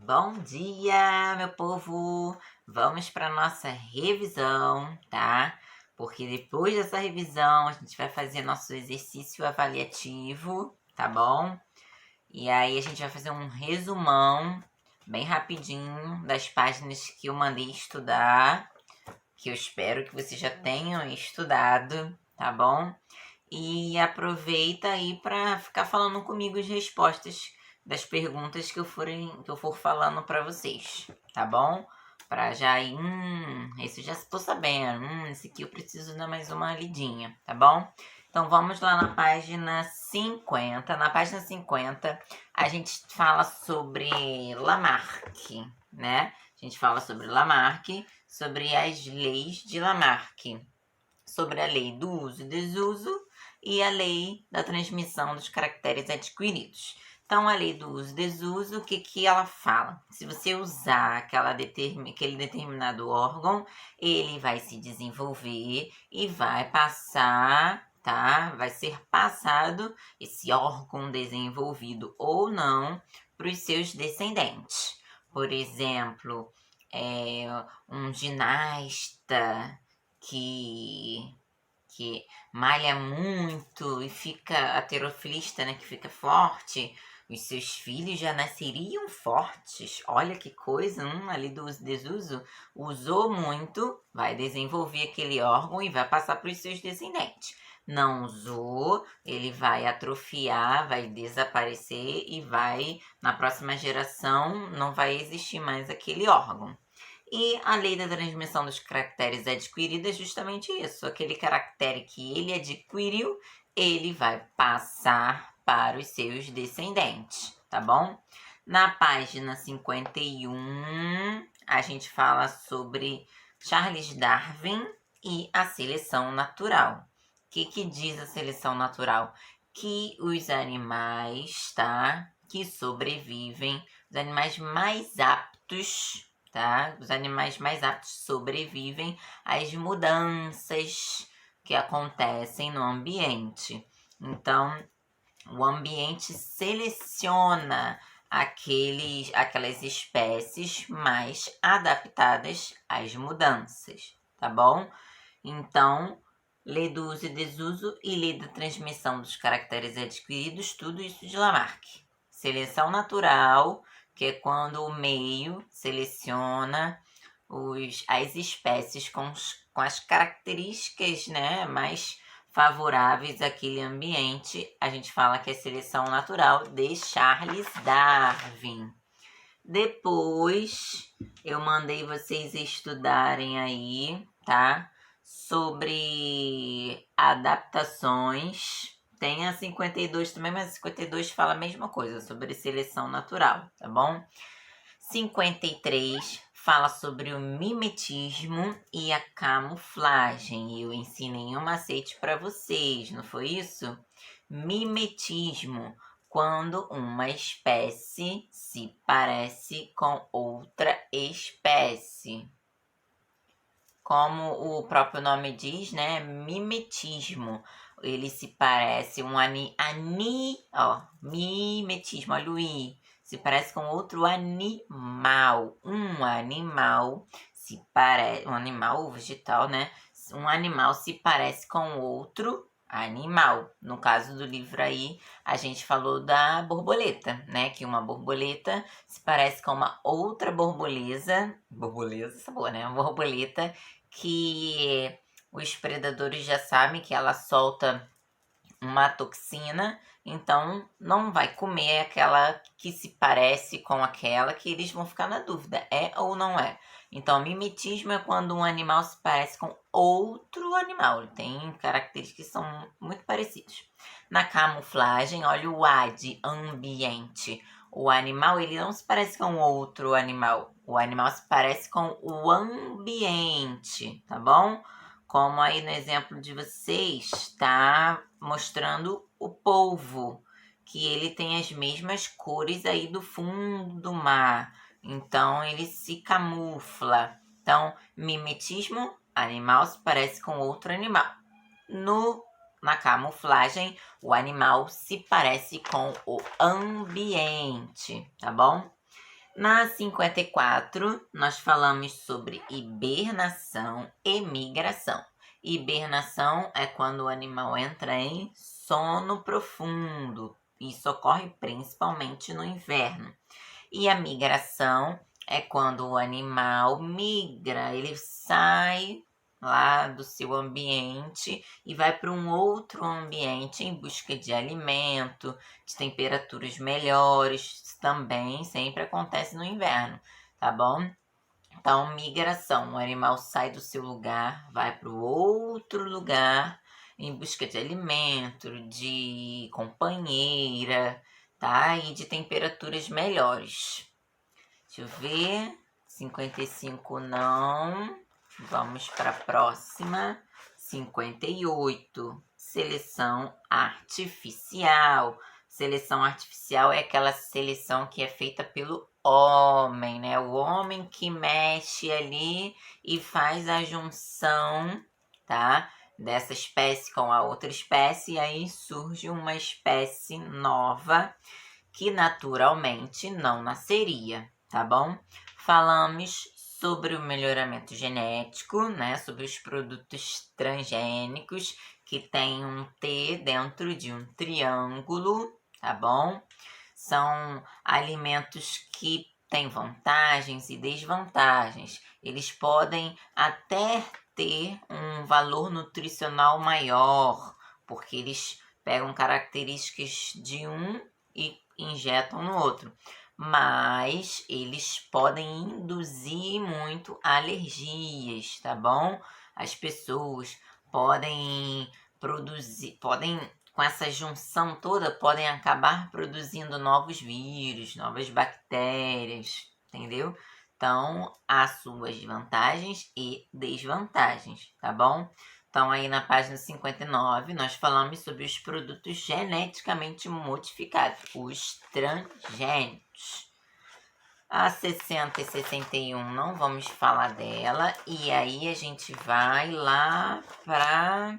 Bom dia, meu povo! Vamos para nossa revisão, tá? Porque depois dessa revisão a gente vai fazer nosso exercício avaliativo, tá bom? E aí a gente vai fazer um resumão bem rapidinho das páginas que eu mandei estudar, que eu espero que vocês já tenham estudado, tá bom? E aproveita aí para ficar falando comigo as respostas das perguntas que eu for falando para vocês, tá bom? Para já ir, esse eu já estou sabendo, esse aqui eu preciso dar mais uma lidinha, tá bom? Então vamos lá na página 50. Na página 50 a gente fala sobre Lamarck, né? A gente fala sobre Lamarck, sobre as leis de Lamarck, sobre a lei do uso e desuso e a lei da transmissão dos caracteres adquiridos. Então, a lei do uso e desuso, o que ela fala? Se você usar aquele determinado órgão, ele vai se desenvolver e vai passar, tá? Vai ser passado esse órgão desenvolvido ou não para os seus descendentes. Por exemplo, um ginasta que malha muito e fica halterofilista, né, que fica forte, os seus filhos já nasceriam fortes. Olha que coisa, ali do desuso, usou muito, vai desenvolver aquele órgão e vai passar para os seus descendentes. Não usou, ele vai atrofiar, vai desaparecer e na próxima geração, não vai existir mais aquele órgão. E a lei da transmissão dos caracteres adquiridos é justamente isso. Aquele caractere que ele adquiriu, ele vai passar para os seus descendentes, tá bom? Na página 51, a gente fala sobre Charles Darwin e a seleção natural. O que diz a seleção natural? Que os animais, tá? Que sobrevivem, os animais mais aptos, tá? Os animais mais aptos sobrevivem às mudanças que acontecem no ambiente. Então, o ambiente seleciona aquelas espécies mais adaptadas às mudanças, tá bom? Então, lei do uso e desuso e lei da transmissão dos caracteres adquiridos, tudo isso de Lamarck. Seleção natural, que é quando o meio seleciona as espécies com as características, né, mais favoráveis àquele ambiente. A gente fala que é seleção natural de Charles Darwin. Depois, eu mandei vocês estudarem aí, tá? Sobre adaptações. Tem a 52 também, mas a 52 fala a mesma coisa, sobre seleção natural, tá bom? 53 fala sobre o mimetismo e a camuflagem. Eu ensinei um macete para vocês, não foi isso? Mimetismo, quando uma espécie se parece com outra espécie. Como o próprio nome diz, né? Mimetismo. Ele se parece mimetismo, olha o i. Se parece com outro animal. Um animal se parece, um animal vegetal, né? Um animal se parece com outro animal. No caso do livro aí, a gente falou da borboleta, né? Que uma borboleta se parece com uma outra borboleta, essa boa, né? Uma borboleta que os predadores já sabem que ela solta uma toxina, então não vai comer aquela que se parece com aquela, que eles vão ficar na dúvida, é ou não é. Então, mimetismo é quando um animal se parece com outro animal, ele tem características que são muito parecidas. Na camuflagem, olha o A de ambiente. O animal, ele não se parece com outro animal, o animal se parece com o ambiente, tá bom? Como aí no exemplo de vocês, está mostrando o polvo, que ele tem as mesmas cores aí do fundo do mar. Então, ele se camufla. Então, mimetismo, animal se parece com outro animal. Na camuflagem, o animal se parece com o ambiente, tá bom? Na 54, nós falamos sobre hibernação e migração. Hibernação é quando o animal entra em sono profundo. Isso ocorre principalmente no inverno. E a migração é quando o animal migra, ele sai lá do seu ambiente e vai para um outro ambiente em busca de alimento, de temperaturas melhores. Isso também sempre acontece no inverno, tá bom? Então, migração, o animal sai do seu lugar, vai para o outro lugar em busca de alimento, de companheira, tá? E de temperaturas melhores. Deixa eu ver. 55 não. Vamos para a próxima. 58. Seleção artificial. Seleção artificial é aquela seleção que é feita pelo homem, né? O homem que mexe ali e faz a junção, tá? Dessa espécie com a outra espécie, e aí surge uma espécie nova que naturalmente não nasceria, tá bom? Falamos sobre o melhoramento genético, né? Sobre os produtos transgênicos que tem um T dentro de um triângulo, tá bom? São alimentos que têm vantagens e desvantagens. Eles podem até ter um valor nutricional maior, porque eles pegam características de um e injetam no outro. Mas eles podem induzir muito alergias, tá bom? As pessoas podem com essa junção toda, podem acabar produzindo novos vírus, novas bactérias, entendeu? Então, há suas vantagens e desvantagens, tá bom? Então, aí na página 59, nós falamos sobre os produtos geneticamente modificados, os transgênicos. A 60 e 61 não vamos falar dela, e aí a gente vai lá para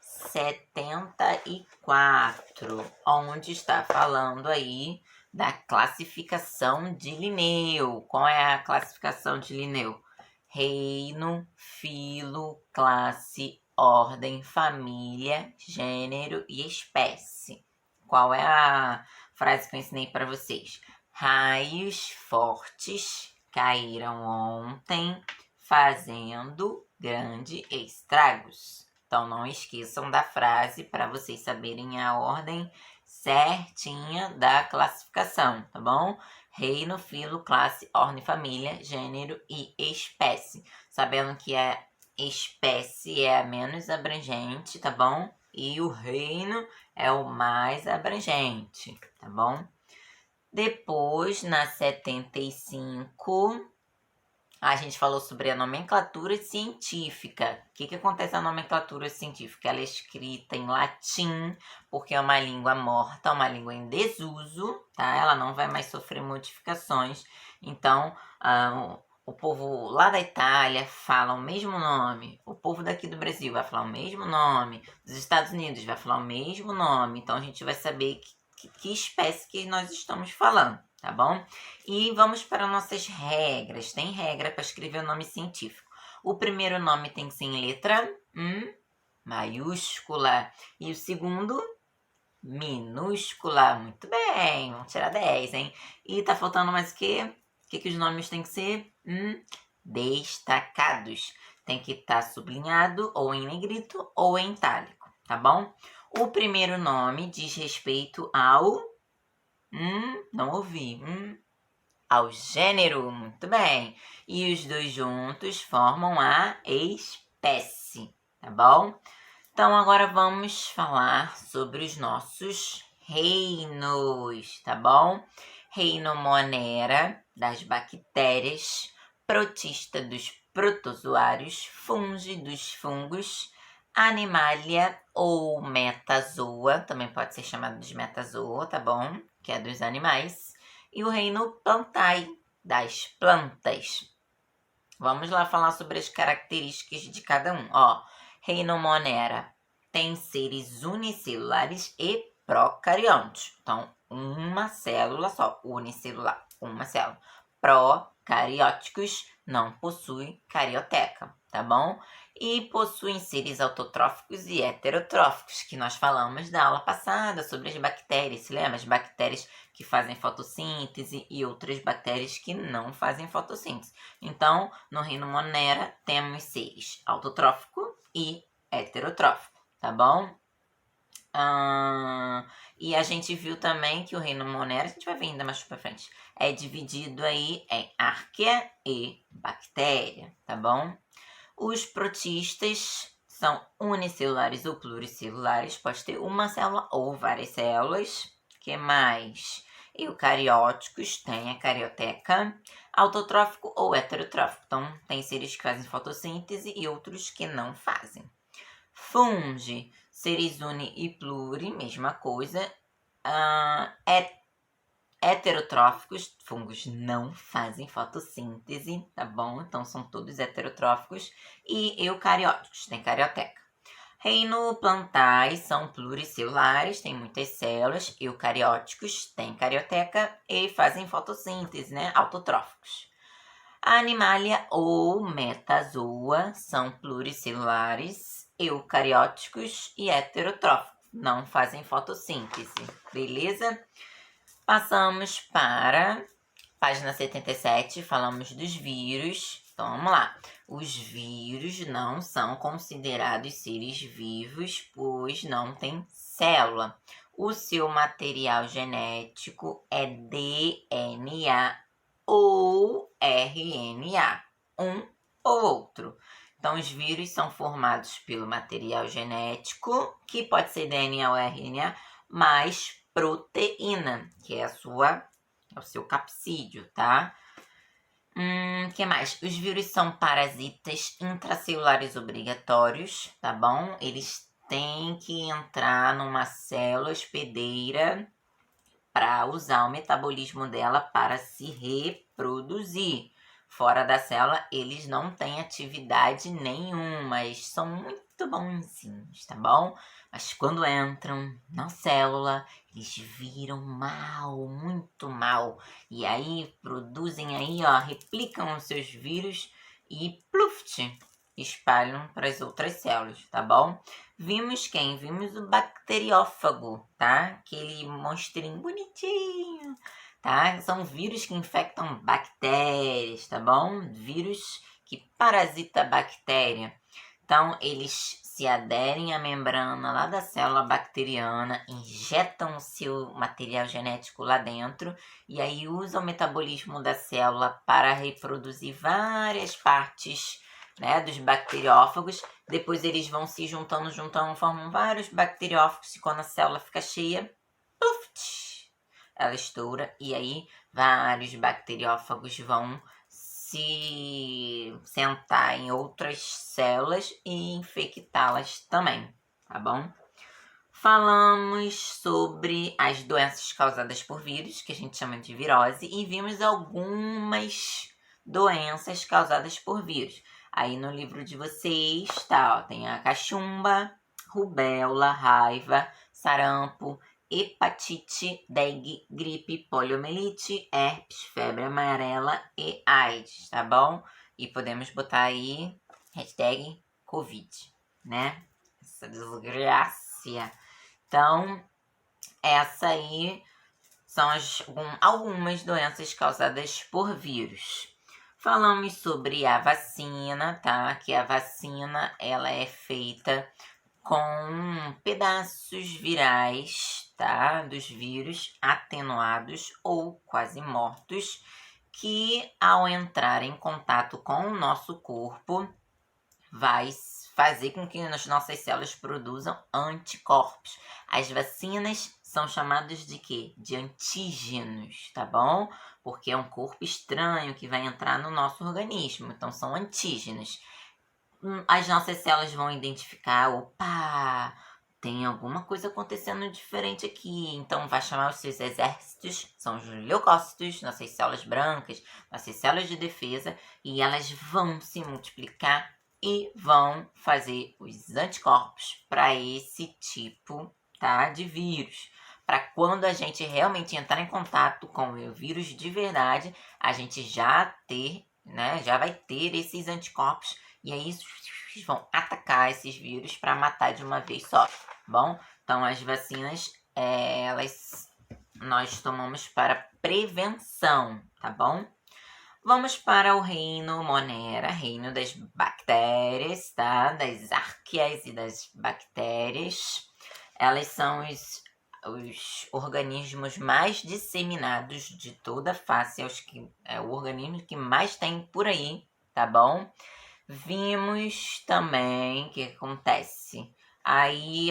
74, onde está falando aí da classificação de Linneu. Qual é a classificação de Linneu? Reino, filo, classe, ordem, família, gênero e espécie. Qual é a frase que eu ensinei para vocês? Raios fortes caíram ontem, fazendo grandes estragos. Então, não esqueçam da frase para vocês saberem a ordem certinha da classificação, tá bom? Reino, filo, classe, ordem, família, gênero e espécie. Sabendo que a espécie é a menos abrangente, tá bom? E o reino é o mais abrangente, tá bom? Depois, na 75, a gente falou sobre a nomenclatura científica. O que acontece na nomenclatura científica? Ela é escrita em latim, porque é uma língua morta, uma língua em desuso, tá? Ela não vai mais sofrer modificações. Então, o povo lá da Itália fala o mesmo nome. O povo daqui do Brasil vai falar o mesmo nome. Dos Estados Unidos vai falar o mesmo nome. Então, a gente vai saber que espécie que nós estamos falando, tá bom? E vamos para nossas regras. Tem regra para escrever o nome científico. O primeiro nome tem que ser em letra maiúscula. E o segundo, minúscula. Muito bem, vamos tirar 10, hein? E tá faltando mais o quê? O que os nomes têm que ser? Destacados. Tem que estar sublinhado, ou em negrito, ou em itálico, tá bom? O primeiro nome diz respeito ao... não ouvi. Ao gênero, muito bem. E os dois juntos formam a espécie, tá bom? Então, agora vamos falar sobre os nossos reinos, tá bom? Reino Monera, das bactérias, protista dos protozoários, fungi dos fungos, Animalia ou metazoa, também pode ser chamado de metazoa, tá bom? Que é dos animais. E o reino Plantae, das plantas. Vamos lá falar sobre as características de cada um. Ó, reino Monera tem seres unicelulares e procariônicos. Então, uma célula só, unicelular, uma célula. Procarióticos não possuem carioteca, tá bom? E possuem seres autotróficos e heterotróficos, que nós falamos na aula passada sobre as bactérias. Se lembra? As bactérias que fazem fotossíntese e outras bactérias que não fazem fotossíntese. Então, no reino Monera, temos seres autotrófico e heterotrófico, tá bom? E a gente viu também que o reino Monera, a gente vai ver ainda mais pra frente, é dividido aí em arqueia e bactéria, tá bom? Os protistas são unicelulares ou pluricelulares, pode ter uma célula ou várias células. Que mais? Eucarióticos, tem a carioteca. Autotrófico ou heterotrófico, então tem seres que fazem fotossíntese e outros que não fazem. Fungi, seres uni e pluri, mesma coisa. Heterotróficos, fungos não fazem fotossíntese, tá bom? Então são todos heterotróficos. E eucarióticos, tem carioteca. Reino plantais são pluricelulares, tem muitas células. Eucarióticos, tem carioteca e fazem fotossíntese, né? Autotróficos. A animalia ou metazoa são pluricelulares, eucarióticos e heterotróficos. Não fazem fotossíntese, beleza? Passamos para página 77, falamos dos vírus. Então, vamos lá. Os vírus não são considerados seres vivos, pois não têm célula. O seu material genético é DNA ou RNA, um ou outro. Então, os vírus são formados pelo material genético, que pode ser DNA ou RNA, mais proteína, que é o seu capsídeo, tá? Que mais? Os vírus são parasitas intracelulares obrigatórios, tá bom? Eles têm que entrar numa célula hospedeira para usar o metabolismo dela para se reproduzir. Fora da célula, eles não têm atividade nenhuma, mas são muito bonzinhos, tá bom? Mas quando entram na célula, eles viram mal, muito mal. E aí produzem aí, ó, replicam os seus vírus e pluft, espalham para as outras células, tá bom? Vimos quem? Vimos o bacteriófago, tá? Aquele monstrinho bonitinho, tá? São vírus que infectam bactérias, tá bom? Vírus que parasita a bactéria. Então, eles se aderem à membrana lá da célula bacteriana, injetam o seu material genético lá dentro e aí usam o metabolismo da célula para reproduzir várias partes, né, dos bacteriófagos. Depois eles vão se juntando, formam vários bacteriófagos e quando a célula fica cheia, puff, ela estoura e aí vários bacteriófagos vão se sentar em outras células e infectá-las também, tá bom? Falamos sobre as doenças causadas por vírus, que a gente chama de virose, e vimos algumas doenças causadas por vírus. Aí no livro de vocês, tá, ó, tem a cachumba, rubéola, raiva, sarampo, hepatite, dengue, gripe, poliomielite, herpes, febre amarela e AIDS, tá bom? E podemos botar aí hashtag Covid, né? Essa desgraça. Então, essa aí são algumas doenças causadas por vírus. Falamos sobre a vacina, tá? Que a vacina, ela é feita com pedaços virais, tá? Dos vírus atenuados ou quase mortos, que ao entrar em contato com o nosso corpo, vai fazer com que as nossas células produzam anticorpos. As vacinas são chamadas de quê? De antígenos, tá bom? Porque é um corpo estranho que vai entrar no nosso organismo, então são antígenos. As nossas células vão identificar, opa, tem alguma coisa acontecendo diferente aqui. Então vai chamar os seus exércitos, são os leucócitos, nossas células brancas, nossas células de defesa, e elas vão se multiplicar e vão fazer os anticorpos para esse tipo, tá, de vírus. para quando a gente realmente entrar em contato com o vírus de verdade, a gente já ter, né, já vai ter esses anticorpos e aí vão atacar esses vírus para matar de uma vez só, bom? Então as vacinas, nós tomamos para prevenção, tá bom? Vamos para o reino Monera, reino das bactérias, tá? Das arqueias e das bactérias. Elas são os organismos mais disseminados de toda a face, é o organismo que mais tem por aí, tá bom? Vimos também o que acontece. Aí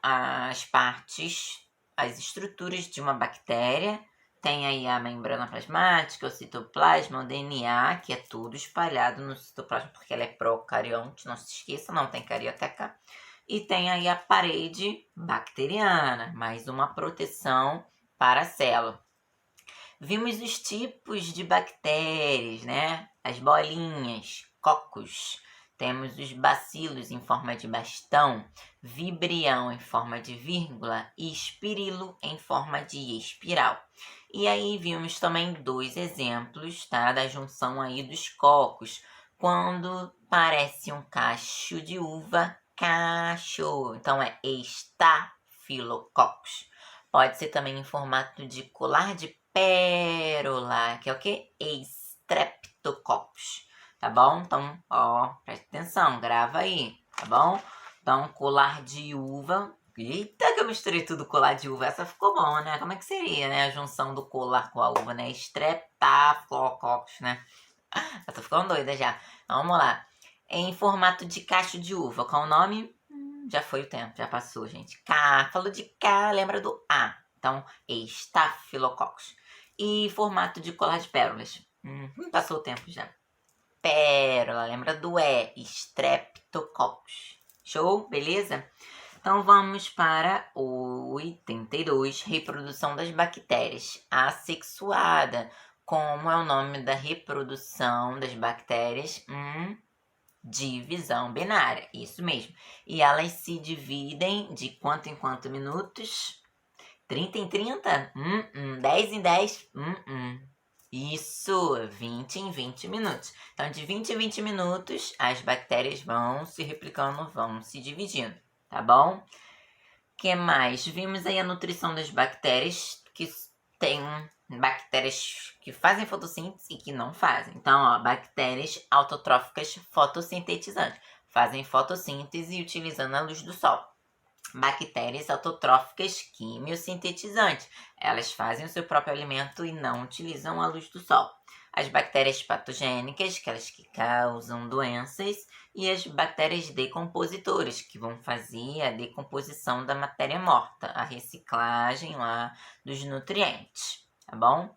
as partes, as estruturas de uma bactéria, tem aí a membrana plasmática, o citoplasma, o DNA, que é tudo espalhado no citoplasma, porque ela é procarionte, não se esqueça, não tem carioteca. E tem aí a parede bacteriana, mais uma proteção para a célula. Vimos os tipos de bactérias, né? As bolinhas, cocos. Temos os bacilos em forma de bastão, vibrião em forma de vírgula e espirilo em forma de espiral. E aí vimos também 2 exemplos, tá? Da junção aí dos cocos. Quando parece um cacho de uva, cacho. Então é estafilococcus. Pode ser também em formato de colar de pérola, que é o quê? Streptococcus, tá bom? Então, ó, presta atenção, grava aí, tá bom? Então, colar de uva. Eita, que eu misturei tudo colar de uva. Essa ficou bom, né? Como é que seria, né? A junção do colar com a uva, né? Streptococcus, né? Eu tô ficando doida já. Então, vamos lá. Em formato de cacho de uva. Qual o nome? Já foi o tempo, já passou, gente. K. Falou de K, lembra do A. Então, estafilococcus. E formato de colar de pérolas. Passou o tempo já. Pérola, lembra do E. Streptococcus. Show? Beleza? Então, vamos para o 82. Reprodução das bactérias. Assexuada. Como é o nome da reprodução das bactérias? Divisão binária, isso mesmo. E elas se dividem de quanto em quanto minutos? 30 em 30? 10 em 10? Isso, 20 em 20 minutos. Então, de 20 em 20 minutos, as bactérias vão se replicando, vão se dividindo, tá bom? O que mais? Vimos aí a nutrição das bactérias, que tem bactérias que fazem fotossíntese e que não fazem. Então, ó, bactérias autotróficas fotossintetizantes. Fazem fotossíntese utilizando a luz do sol. Bactérias autotróficas quimiosintetizantes. Elas fazem o seu próprio alimento e não utilizam a luz do sol. As bactérias patogênicas, aquelas que causam doenças, e as bactérias decompositoras, que vão fazer a decomposição da matéria morta, a reciclagem lá dos nutrientes, tá bom?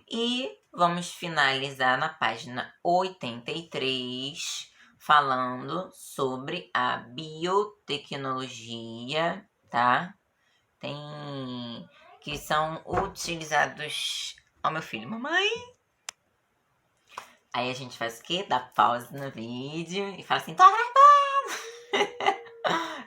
E vamos finalizar na página 83, falando sobre a biotecnologia, tá? Tem que são utilizados... Ó, meu filho, mamãe. Aí a gente faz o quê? Dá pausa no vídeo e fala assim, tô gravando!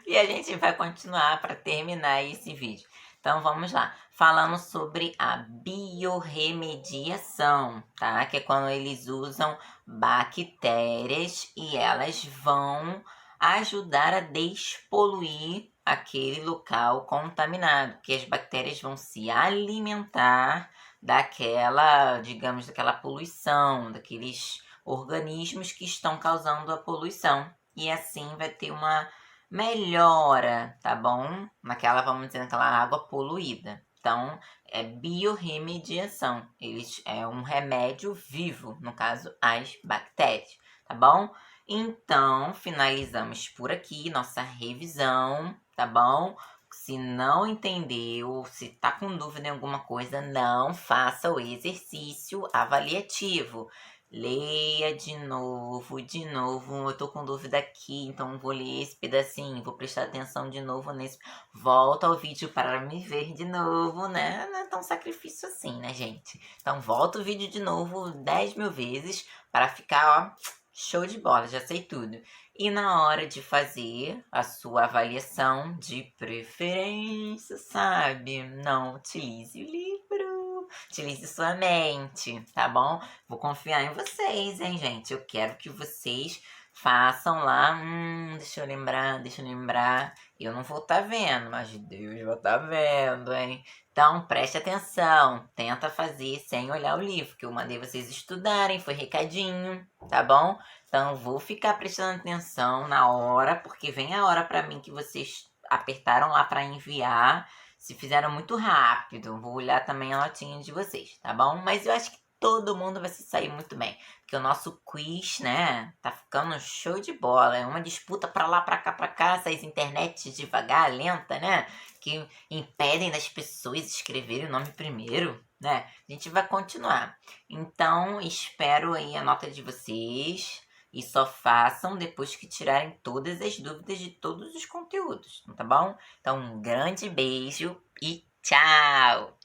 E a gente vai continuar para terminar esse vídeo. Então, vamos lá. Falando sobre a biorremediação, tá? Que é quando eles usam bactérias e elas vão ajudar a despoluir aquele local contaminado. Que as bactérias vão se alimentar daquela, digamos, daquela poluição, daqueles organismos que estão causando a poluição. E assim vai ter uma melhora, tá bom? Vamos dizer, naquela água poluída. Então, é biorremediação. É um remédio vivo, no caso, as bactérias, tá bom? Então, finalizamos por aqui nossa revisão, tá bom? Se não entendeu, se tá com dúvida em alguma coisa, não faça o exercício avaliativo. Leia de novo. Eu tô com dúvida aqui, então vou ler esse pedacinho, vou prestar atenção de novo nesse. Volta ao vídeo para me ver de novo, né? Não é tão sacrifício assim, né, gente? Então volta o vídeo de novo 10 mil vezes para ficar, ó, Show de bola, já sei tudo. E na hora de fazer a sua avaliação de preferência, sabe? Não utilize o livro, utilize sua mente, tá bom? Vou confiar em vocês, hein, gente? Eu quero que vocês façam lá. Deixa eu lembrar. Eu não vou estar vendo, mas Deus vai estar vendo, hein? Então preste atenção, tenta fazer sem olhar o livro, que eu mandei vocês estudarem, foi recadinho, tá bom? Então vou ficar prestando atenção na hora, porque vem a hora para mim que vocês apertaram lá para enviar. Se fizeram muito rápido, vou olhar também a notinha de vocês, tá bom? Mas eu acho que todo mundo vai se sair muito bem, porque o nosso quiz, né, tá ficando show de bola. É uma disputa pra lá, pra cá, essas internet devagar, lenta, né, que impedem das pessoas escreverem o nome primeiro, né? A gente vai continuar. Então, espero aí a nota de vocês. E só façam depois que tirarem todas as dúvidas de todos os conteúdos, tá bom? Então, um grande beijo e tchau!